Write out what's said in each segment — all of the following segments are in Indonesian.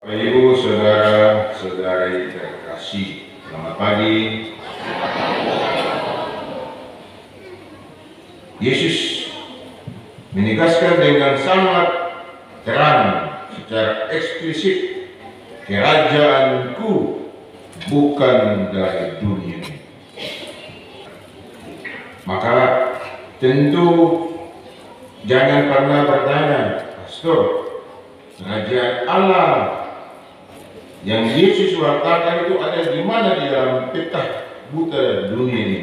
Bapak Ibu, saudara-saudari terkasih, selamat pagi. Yesus menegaskan dengan sangat terang secara eksplisit, kerajaanku bukan dari dunia ini. Maka tentu jangan pernah bertanya, Pastor, kerajaan Allah yang Yesus wartakan itu ada di mana di dalam peta buta dunia ini?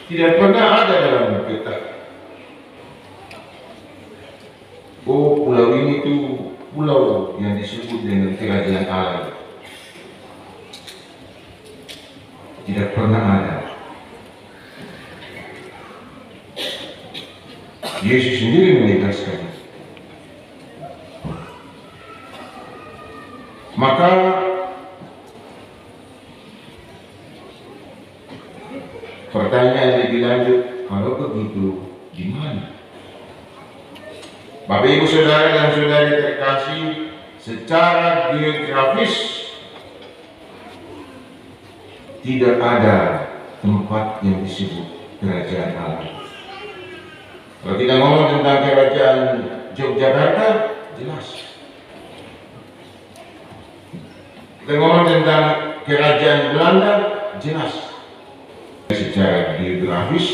Tidak pernah ada dalam peta. Oh, pulau ini tuh pulau yang disebut dengan kerajaan Allah. Tidak pernah ada. Yesus sendiri menegaskan. Maka pertanyaan lebih lanjut, kalau begitu di mana? Bapak Ibu Saudara dan Saudari terkasih, secara geografis tidak ada tempat yang disebut kerajaan Allah. Kalau kita ngomong tentang kerajaan Yogyakarta, jelas. Kita ngomong tentang kerajaan Belanda, jelas. Secara geografis,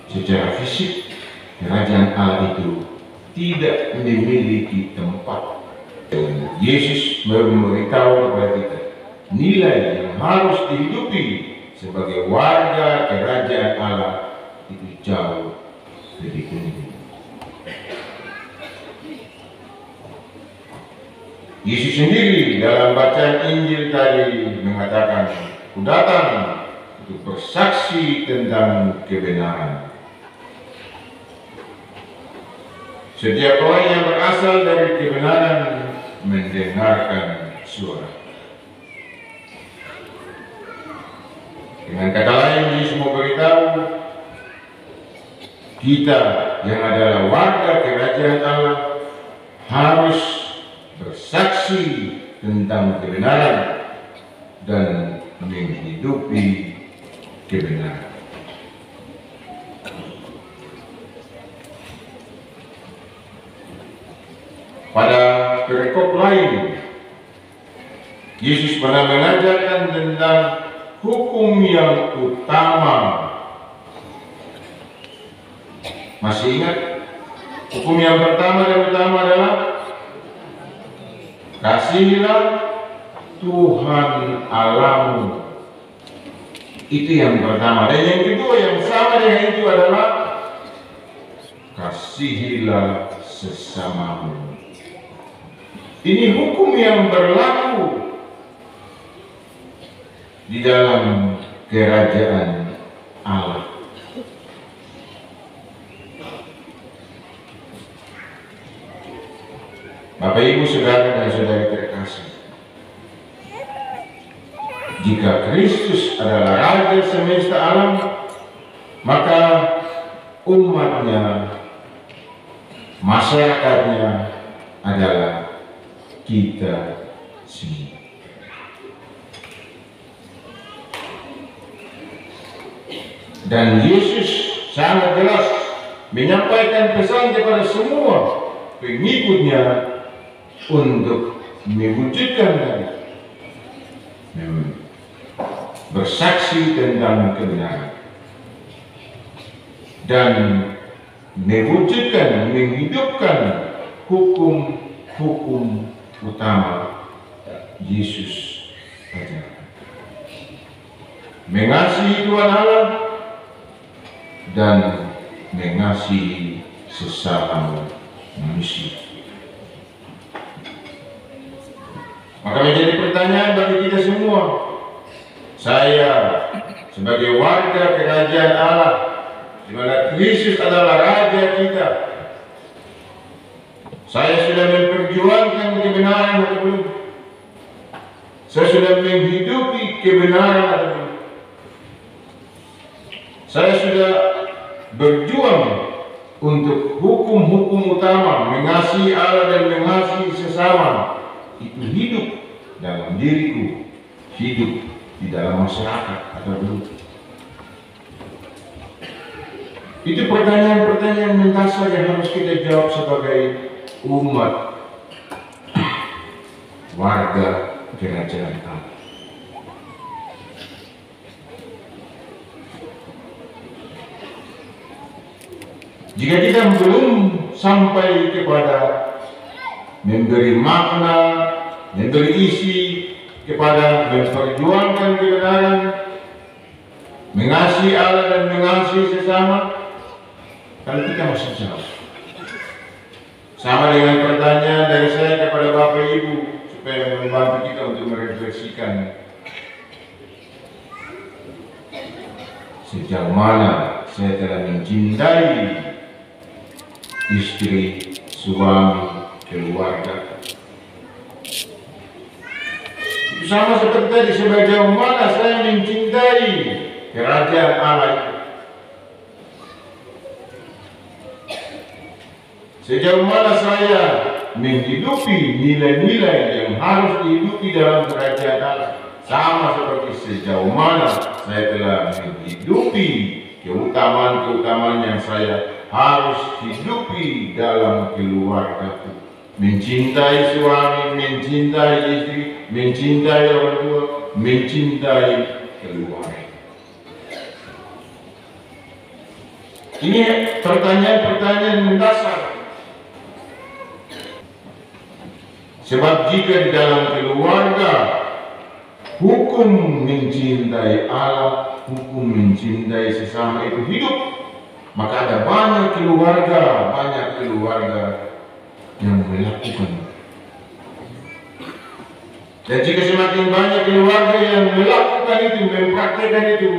secara fisik, kerajaan Allah itu tidak memiliki tempat. Yesus memberitahu kepada kita nilai yang harus dihidupi sebagai warga kerajaan Allah itu jauh lebih tinggi. Yesus sendiri dalam bacaan Injil tadi mengatakan, "Aku datang untuk bersaksi tentang kebenaran." Setiap orang yang berasal dari kebenaran mendengarkan suara. Dengan kata lain, Yesus mau beritahu kita yang adalah warga kerajaan Allah harus bersaksi tentang kebenaran dan menghidupi kebenaran. Pada perikop lain, Yesus pernah mengajarkan tentang hukum yang utama. Masih ingat? Hukum yang pertama dan utama adalah kasihilah Tuhan Allahmu. Itu yang pertama. Dan yang kedua yang sama dengan itu adalah kasihilah sesamamu. Ini hukum yang berlaku di dalam kerajaan Allah. Bapak Ibu Saudara dan Saudari terkasih, jika Kristus adalah Raja semesta alam, maka umatnya, masyarakatnya adalah kita semua. Dan Yesus sangat jelas menyampaikan pesan kepada semua pengikutnya untuk mewujudkan tadi, bersaksi tentang kebenaran dan mewujudkan, menghidupkan hukum-hukum utama Yesus ajarkan. Mengasihi Tuhan Allah dan mengasihi sesama manusia. Maka menjadi pertanyaan bagi kita semua, saya sebagai warga kerajaan Allah, di mana Kristus adalah Raja kita, saya sudah memperjuangkan kebenaran atau belum? Saya sudah menghidupi kebenaran atau belum? Saya sudah berjuang untuk hukum-hukum utama mengasihi Allah dan mengasihi sesama itu hidup dalam diriku, hidup di dalam masyarakat atau dulu. Itu pertanyaan-pertanyaan mendasar yang harus kita jawab sebagai umat warga kerajaan Allah. Jika kita belum sampai kepada memberi makna, memberi isi kepada memperjuangkan kebenaran, mengasihi Allah dan mengasihi sesama, kalau kita masih jauh. Sama dengan pertanyaan dari saya kepada Bapak Ibu supaya membantu kita untuk merefleksikan sejauh mana saya telah mencintai istri, suami, keluarga. Itu sama seperti tadi, sejauh mana saya mencintai kerajaan Allah itu. Sejauh mana saya menghidupi nilai-nilai yang harus dihidupi dalam kerajaan Allah. Sama seperti sejauh mana saya telah menghidupi keutamaan-keutamaan yang saya harus hidupi dalam keluargaku. Mencintai suami, mencintai istri, mencintai orang tua, mencintai keluarga. Ini pertanyaan-pertanyaan mendasar. Sebab jika di dalam keluarga hukum mencintai Allah, hukum mencintai sesama itu hidup, maka ada banyak keluarga yang melakukan. Dan jika semakin banyak keluarga yang melakukan itu, mempraktikkan itu,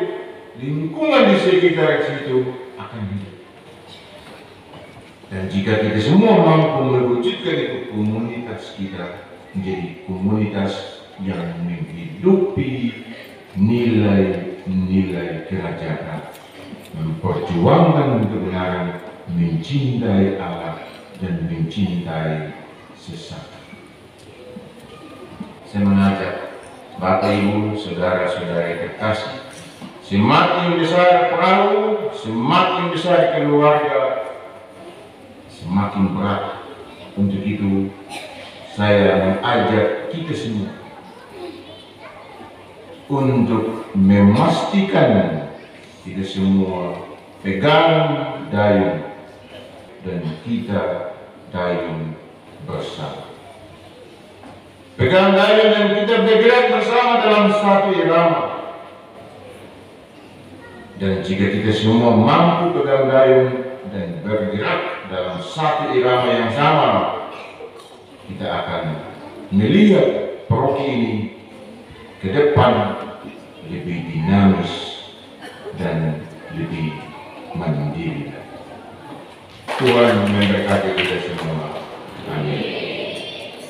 lingkungan di sekitar situ akan hidup. Dan jika kita semua mampu mewujudkan itu, komunitas kita menjadi komunitas yang menghidupi nilai-nilai kerajaan, memperjuangkan kebenaran, mencintai Allah dan mencintai sesama. Saya mengajak Bapak Ibu, saudara-saudara terkasih, semakin besar perahu, semakin besar keluarga, semakin berat. Untuk itu saya mengajak kita semua untuk memastikan kita semua pegang dayung dan kita dayung bersama. Pegang dayung dan kita bergerak bersama dalam satu irama. Dan jika kita semua mampu pegang dayung dan bergerak dalam satu irama yang sama, kita akan melihat Paroki ini ke depan lebih dinamis dan lebih mandiri. Tuhan memberkati kita semua. Amin.